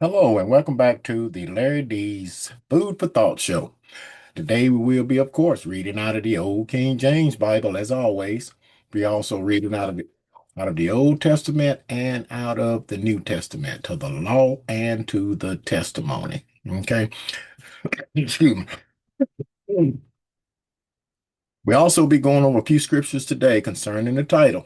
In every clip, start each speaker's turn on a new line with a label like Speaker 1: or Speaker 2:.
Speaker 1: Hello and welcome back to the Larry D's Food for Thought Show. Today we will be, of course, reading out of the Old King James Bible as always. We also reading out of the Old Testament and out of the New Testament, to the law and to the testimony. Okay. Excuse me. We also be going over a few scriptures today concerning the title,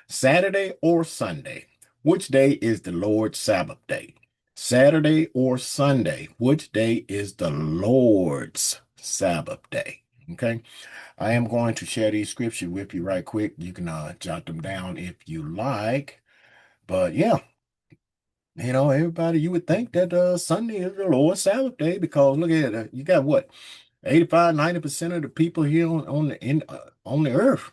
Speaker 1: Saturday or Sunday? Which day is the Lord's Sabbath day? Saturday or Sunday? Which day is the Lord's Sabbath day? Okay. I am going to share these scriptures with you right quick. You can jot them down if you like. But yeah, everybody, you would think that Sunday is the Lord's Sabbath day because look at it. You got what? 85, 90% of the people here on the earth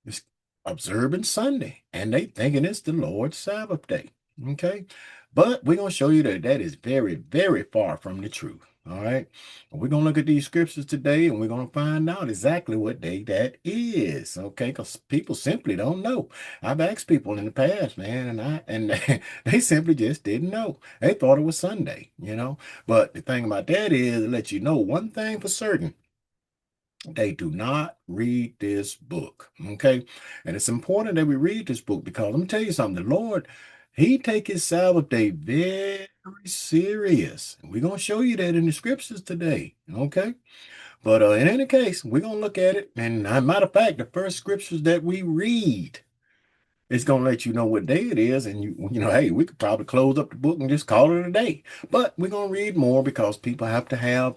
Speaker 1: is observing Sunday, and they thinking it's the Lord's Sabbath day. Okay, but we're gonna show you that that is very, very far from the truth. All right, we're gonna look at these scriptures today, and we're gonna find out exactly what day that is. Okay, because people simply don't know. I've asked people in the past, man, and they simply just didn't know. They thought it was Sunday, But the thing about that is, it lets you know one thing for certain: they do not read this book. Okay. And it's important that we read this book because let me tell you something. The Lord, He take His Sabbath day very serious. We're going to show you that in the scriptures today. Okay. But in any case, we're going to look at it. And matter of fact, the first scriptures that we read, it's going to let you know what day it is. And hey, we could probably close up the book and just call it a day. But we're going to read more because people have to have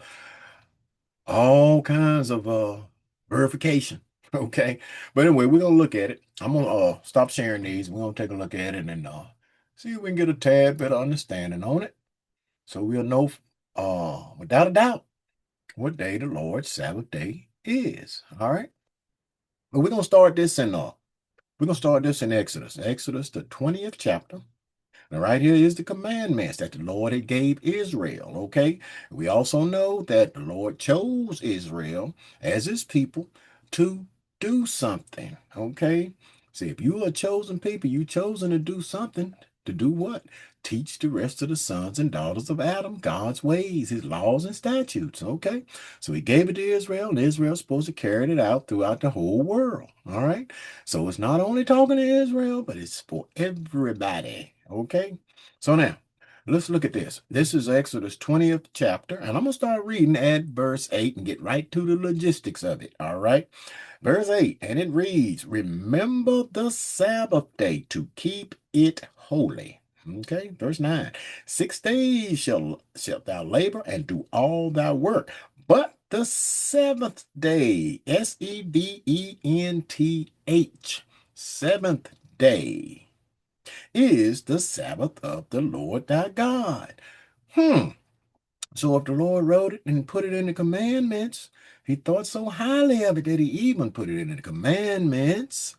Speaker 1: all kinds of verification. Okay. But anyway, we're gonna look at it. I'm gonna stop sharing these. We're gonna take a look at it and see if we can get a tad bit of understanding on it. So we'll know without a doubt what day the Lord's Sabbath day is. All right. But we're gonna start this in Exodus. Exodus, the 20th chapter. Now, right here is the commandments that the Lord had gave Israel, okay? We also know that the Lord chose Israel as his people to do something, okay? See, if you are a chosen people, you chosen to do something. To do what? Teach the rest of the sons and daughters of Adam God's ways, his laws and statutes, okay? So he gave it to Israel, and Israel's supposed to carry it out throughout the whole world, all right? So it's not only talking to Israel, but it's for everybody. Okay. So now let's look at this. This is Exodus 20th chapter, and I'm going to start reading at verse 8 and get right to the logistics of it. All right. Verse 8, and it reads, Remember the Sabbath day to keep it holy. Okay, verse 9. 6 days shalt thou labor and do all thy work. But the seventh day, Seventth, seventh day, is the Sabbath of the Lord thy God. Hmm. So if the Lord wrote it and put it in the commandments, he thought so highly of it that he even put it in the commandments.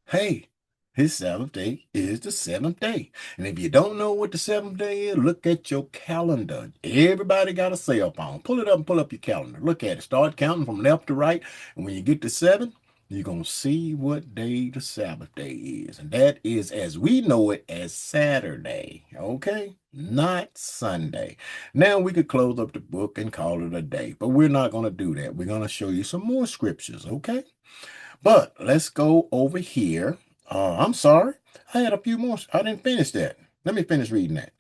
Speaker 1: Hey, his Sabbath day is the seventh day. And if you don't know what the seventh day is, look at your calendar. Everybody got a cell phone. Pull it up and pull up your calendar. Look at it. Start counting from left to right. And when you get to seven, you're going to see what day the Sabbath day is. And that is as we know it as Saturday. Okay? Not Sunday. Now we could close up the book and call it a day. But we're not going to do that. We're going to show you some more scriptures. Okay? But let's go over here. I'm sorry. I had a few more. I didn't finish that. Let me finish reading that.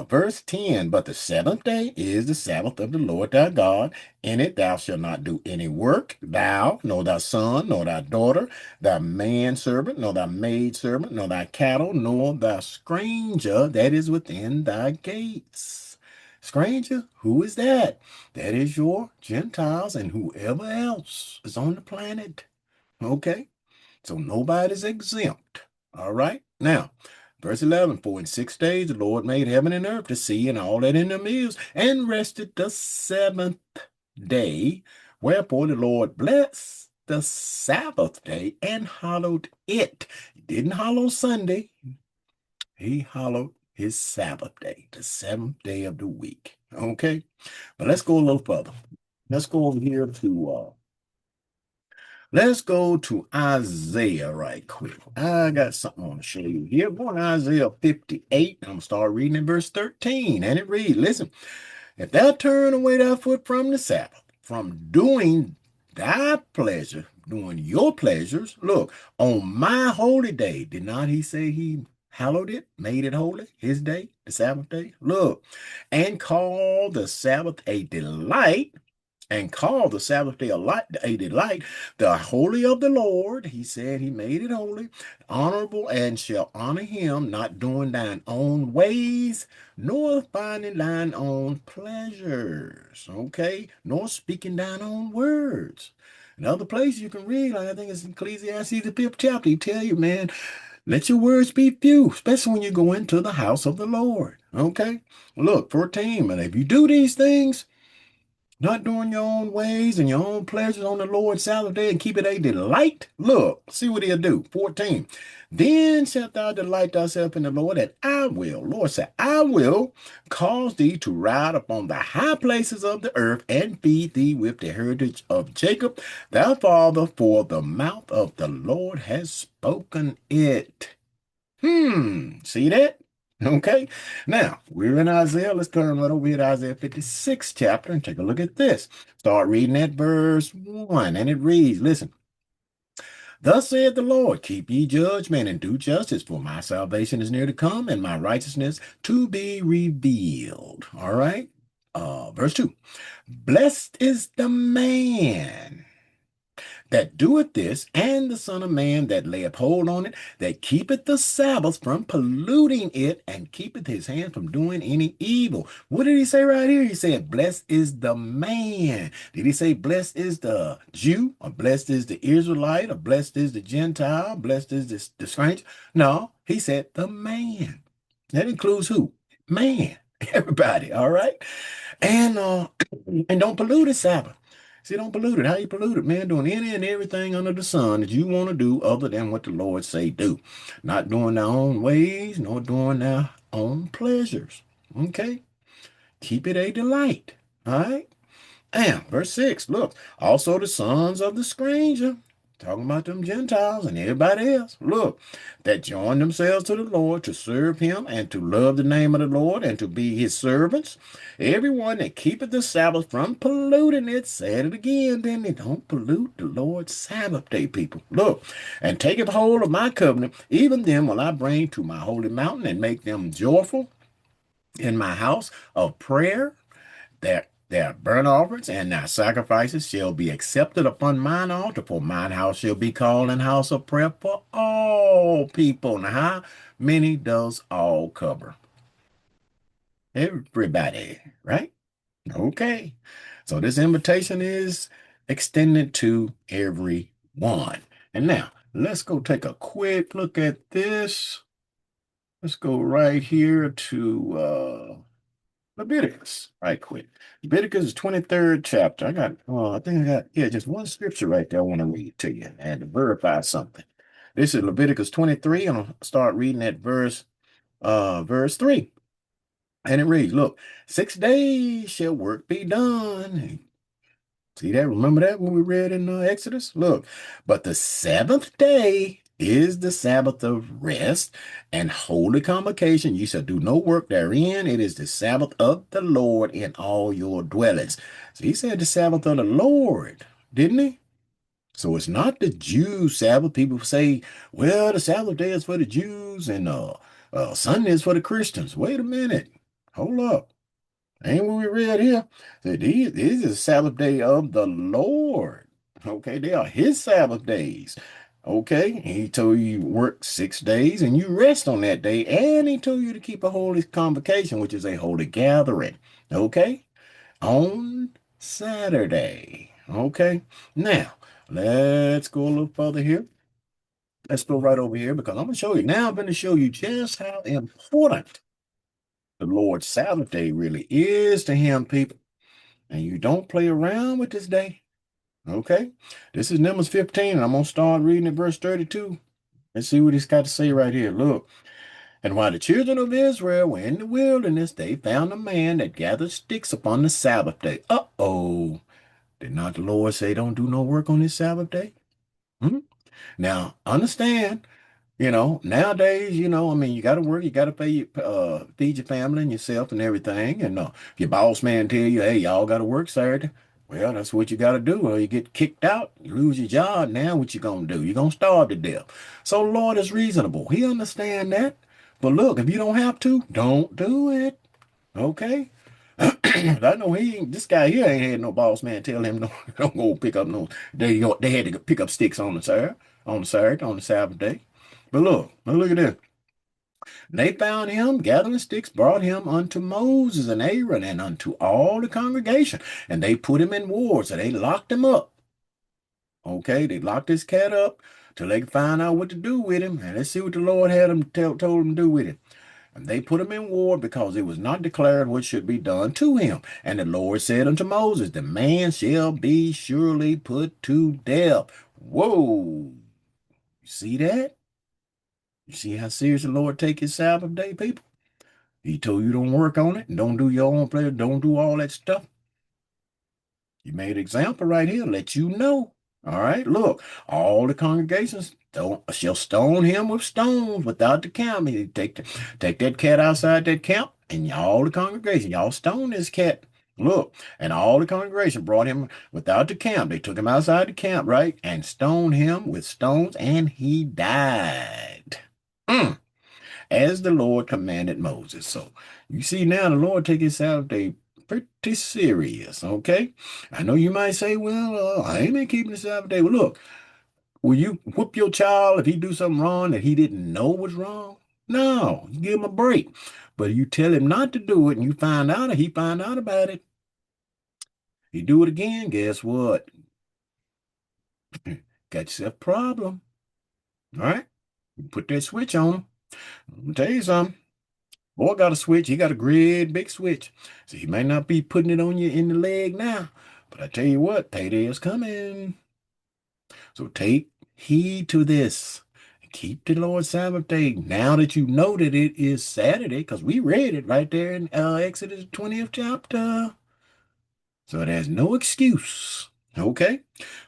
Speaker 1: Verse 10, but the seventh day is the Sabbath of the Lord thy God. In it thou shalt not do any work, thou, nor thy son, nor thy daughter, thy manservant, nor thy maidservant, nor thy cattle, nor thy stranger that is within thy gates. Stranger, who is that? That is your Gentiles and whoever else is on the planet. Okay? So nobody's exempt. All right? Now, verse 11, for in 6 days the Lord made heaven and earth, the sea, and all that in them is, and rested the seventh day. Wherefore the Lord blessed the Sabbath day and hallowed it. He didn't hallow Sunday. He hallowed his Sabbath day, the seventh day of the week. Okay? But let's go a little further. Let's go over here to Let's go to Isaiah right quick. I got something I want to show you here. Going to Isaiah 58. I'm going to start reading in verse 13. And it reads, listen, if thou turn away thy foot from the Sabbath, from doing thy pleasure, doing your pleasures, look, on my holy day, did not he say he hallowed it, made it holy, his day, the Sabbath day? Look, and call the Sabbath a delight, and call the Sabbath day a delight, the holy of the Lord. He said he made it holy, honorable, and shall honor him, not doing thine own ways, nor finding thine own pleasures, okay, nor speaking thine own words. Another place you can read, like I think it's Ecclesiastes, the 5th chapter, he tell you, man, let your words be few, especially when you go into the house of the Lord, okay? Look, 14, and if you do these things, not doing your own ways and your own pleasures on the Lord's Sabbath day and keep it a delight. Look, see what he'll do. 14. Then shalt thou delight thyself in the Lord, and I will, Lord said, I will cause thee to ride upon the high places of the earth and feed thee with the heritage of Jacob, thy father, for the mouth of the Lord has spoken it. See that? Okay. Now, we're in Isaiah. Let's turn right over here to Isaiah 56 chapter and take a look at this. Start reading at verse 1, and it reads, listen, thus saith the Lord, keep ye judgment and do justice, for my salvation is near to come, and my righteousness to be revealed. All right. Verse 2, blessed is the man that doeth this, and the Son of Man that layeth hold on it, that keepeth the Sabbath from polluting it, and keepeth his hand from doing any evil. What did he say right here? He said, blessed is the man. Did he say blessed is the Jew, or blessed is the Israelite, or blessed is the Gentile, blessed is the stranger? No, he said the man. That includes who? Man. Everybody, all right? And and don't pollute the Sabbath. See, don't pollute it. How you pollute it, man? Doing any and everything under the sun that you want to do other than what the Lord say do. Not doing their own ways, nor doing their own pleasures. Okay? Keep it a delight. All right? And verse 6, look, also the sons of the stranger, talking about them Gentiles and everybody else, look, that join themselves to the Lord to serve him and to love the name of the Lord and to be his servants. Everyone that keepeth the Sabbath from polluting it, said it again, then they don't pollute the Lord's Sabbath day, people. Look, and taketh hold of my covenant, even them will I bring to my holy mountain and make them joyful in my house of prayer. Their burnt offerings and their sacrifices shall be accepted upon mine altar, for mine house shall be called an house of prayer for all people. Now, how many does all cover? Everybody, right? Okay. So this invitation is extended to everyone. And now, let's go take a quick look at this. Let's go right here to Leviticus, right quick. Leviticus 23rd chapter. I think I got, yeah, just one scripture right there I want to read to you and to verify something. This is Leviticus 23. I'm going to start reading at verse 3. And it reads, look, 6 days shall work be done. See that? Remember that when we read in Exodus? Look, but the seventh day is the Sabbath of rest and holy convocation. You shall do no work therein. It is the Sabbath of the Lord in all your dwellings. So he said the Sabbath of the Lord, didn't he? So it's not the Jews' Sabbath. People say, well, the Sabbath day is for the Jews and Sunday is for the Christians. Wait a minute. Hold up. Ain't what we read here. Said these is the Sabbath day of the Lord. Okay, they are his Sabbath days. Okay, he told you work 6 days and you rest on that day, and he told you to keep a holy convocation, which is a holy gathering. Okay, on Saturday. Okay, now let's go a little further here. Let's go right over here because I'm going to show you. Now I'm going to show you just how important the Lord's Sabbath day really is to him, people. And you don't play around with this day. Okay? This is Numbers 15, and I'm going to start reading at verse 32. Let's see what he's got to say right here. Look. And while the children of Israel were in the wilderness, they found a man that gathered sticks upon the Sabbath day. Uh-oh. Did not the Lord say don't do no work on this Sabbath day? Mhm. Now, understand, nowadays, I mean, you got to work, you got to feed your family and yourself and everything. And if your boss man tell you, hey, y'all got to work Saturday, well, that's what you got to do. Or you get kicked out, you lose your job. Now, what you gonna do? You're gonna starve to death. So, the Lord is reasonable. He understand that. But look, if you don't have to, don't do it. Okay? I know this guy here ain't had no boss man tell him no, don't go pick up no. They had to go pick up sticks on the Sabbath day. But look, now look at this. They found him gathering sticks, brought him unto Moses and Aaron and unto all the congregation, and they put him in ward. So they locked him up. Okay, they locked this cat up till they could find out what to do with him. And let's see what the Lord had him told him to do with him. And they put him in ward because it was not declared what should be done to him. And the Lord said unto Moses, the man shall be surely put to death. Whoa. You see that? You see how serious the Lord take his Sabbath day, people? He told you don't work on it and don't do your own pleasure, don't do all that stuff. He made an example right here, let you know. All right, look, all the congregations shall stone him with stones without the camp. He take that cat outside that camp, and all the congregation, y'all stone this cat. Look, and all the congregation brought him without the camp. They took him outside the camp, right, and stoned him with stones, and he died. Mm as the Lord commanded Moses. So you see now the Lord take his Sabbath day pretty serious, okay? I know you might say, well, I ain't been keeping the Sabbath day. Well, look, will you whoop your child if he do something wrong that he didn't know was wrong? No, you give him a break. But you tell him not to do it and you find out or he find out about it. He do it again, guess what? Got yourself a problem. All right? You put that switch on him. I'm gonna tell you something. Boy got a switch. He got a great big switch. So he might not be putting it on you in the leg now. But I tell you what, payday is coming. So take heed to this. Keep the Lord's Sabbath day. Now that you know that it is Saturday, because we read it right there in Exodus 20th chapter. So there's no excuse. Okay?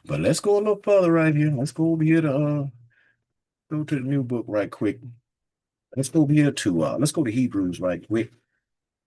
Speaker 1: But let's go a little further right here. Let's go over here to go to the new book right quick. Let's go over here to let's go to Hebrews right quick.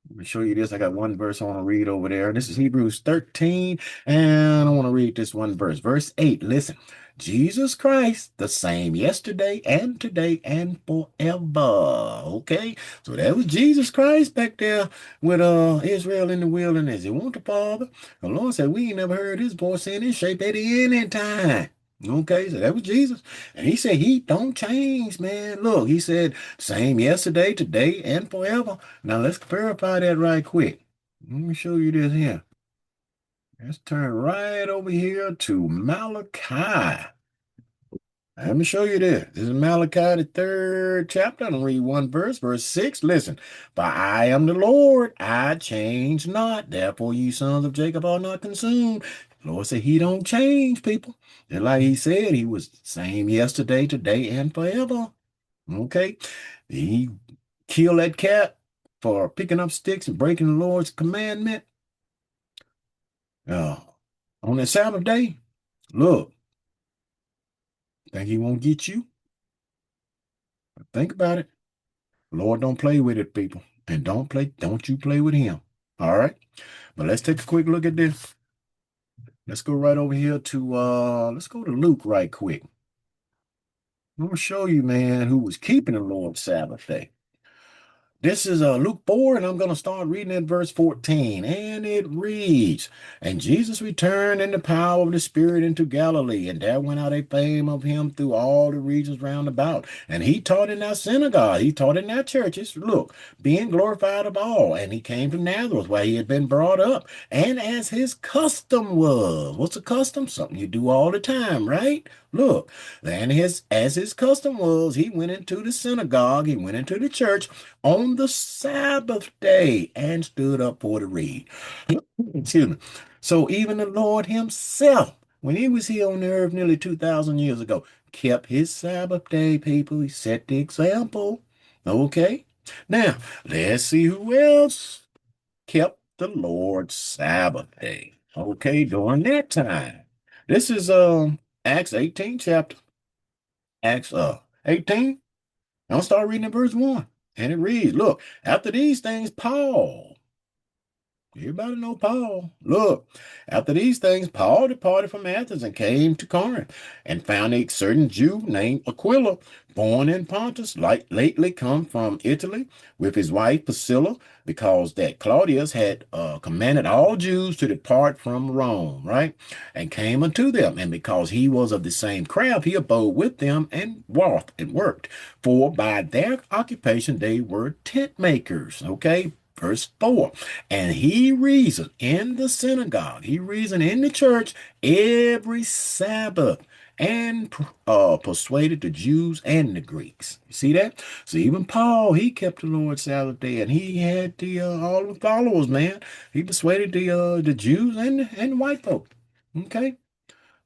Speaker 1: Let me show you this. I got one verse I want to read over there. This is Hebrews 13, and I want to read this one verse. Verse 8. Listen, Jesus Christ, the same yesterday and today and forever. Okay, so that was Jesus Christ back there with Israel in the wilderness. It wasn't the Father. The Lord said, we ain't never heard his voice in this shape at any time. Okay, so that was Jesus. And he said he don't change, man. Look, he said same yesterday, today, and forever. Now let's verify that right quick. Let me show you this here. Let's turn right over here to Malachi. Let me show you this. This is Malachi, the third chapter. I'm going to read one verse, verse 6. Listen, for I am the Lord, I change not. Therefore, you sons of Jacob are not consumed. The Lord said he don't change, people. Just like he said, he was the same yesterday, today, and forever. Okay? He killed that cat for picking up sticks and breaking the Lord's commandment. Uh, on the Sabbath day, look, think he won't get you? Think about it. Lord don't play with it, people. And don't you play with him. All right. But let's take a quick look at this. Let's go right over here to let's go to Luke right quick. I'm gonna show you, man, who was keeping the Lord's Sabbath day. This is Luke 4, and I'm going to start reading at verse 14. And it reads, and Jesus returned in the power of the Spirit into Galilee, and there went out a fame of him through all the regions round about. And he taught in their synagogue, he taught in their churches, look, being glorified of all. And he came to Nazareth, where he had been brought up. And as his custom was, what's a custom? Something you do all the time, right? Look, then as his custom was, he went into the synagogue, he went into the church on the Sabbath day and stood up for the read. Excuse me. So even the Lord himself, when he was here on the earth nearly 2,000 years ago, kept his Sabbath day, people. He set the example. Okay. Now, let's see who else kept the Lord's Sabbath day. Okay, during that time. This is Acts 18 chapter. Acts 18. I'll start reading at verse 1. And it reads, look, after these things, Paul. Everybody know Paul. Look, after these things, Paul departed from Athens and came to Corinth and found a certain Jew named Aquila, born in Pontus, like lately come from Italy, with his wife Priscilla, because that Claudius had commanded all Jews to depart from Rome, right? And came unto them. And because he was of the same craft, he abode with them and walked and worked. For by their occupation they were tent makers, okay? Verse 4. And he reasoned in the synagogue, he reasoned in the church every Sabbath and persuaded the Jews and the Greeks. You see that? So even Paul, he kept the Lord's Sabbath day, and he had the all the followers, man. He persuaded the Jews and the white folk. Okay.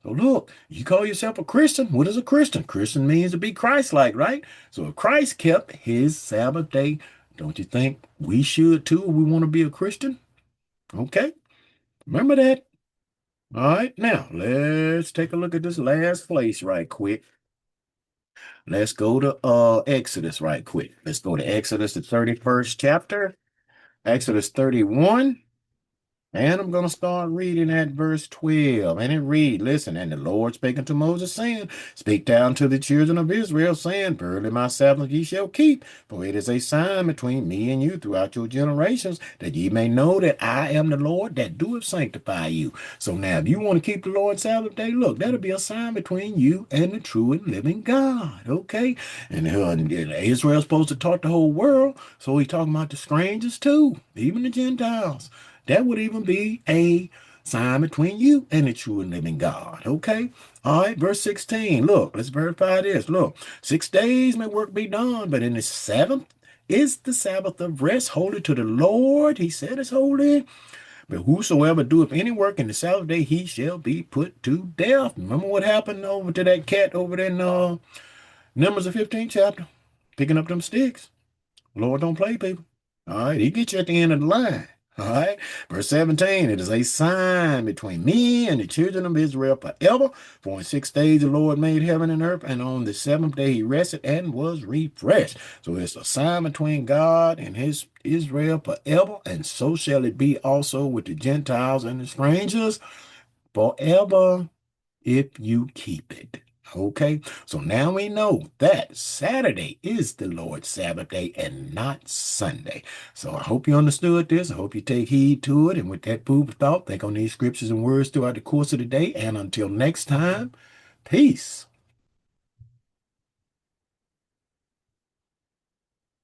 Speaker 1: So look, you call yourself a Christian. What is a Christian? Christian means to be Christ-like, right? So if Christ kept his Sabbath day, don't you think we should too if we want to be a Christian? Okay, remember that. All right, now let's take a look at this last place right quick. Let's go to Exodus right quick. Let's go to Exodus, the 31st chapter. Exodus 31. And I'm going to start reading at verse 12. And it read, listen, and the Lord spake unto Moses, saying, speak down to the children of Israel, saying, verily my Sabbath ye shall keep, for it is a sign between me and you throughout your generations, that ye may know that I am the Lord that doeth sanctify you. So now, if you want to keep the Lord's Sabbath day, look, that'll be a sign between you and the true and living God, okay? And Israel's supposed to taught the whole world, so he's talking about the strangers too, even the Gentiles. That would even be a sign between you and the true and living God. Okay? All right, verse 16. Look, let's verify this. Look, 6 days may work be done, but in the seventh is the Sabbath of rest, holy to the Lord. He said it's holy. But whosoever doeth any work in the Sabbath day, he shall be put to death. Remember what happened over to that cat over there in Numbers the 15th chapter? Picking up them sticks. Lord don't play, people. All right, he get you at the end of the line. All right, verse 17, it is a sign between me and the children of Israel forever. For in 6 days the Lord made heaven and earth, and on the seventh day he rested and was refreshed. So it's a sign between God and his Israel forever, and so shall it be also with the Gentiles and the strangers forever if you keep it. Okay, so now we know that Saturday is the Lord's Sabbath day and not Sunday. So I hope you understood this. I hope you take heed to it. And with that food for thought, think on these scriptures and words throughout the course of the day. And until next time, peace.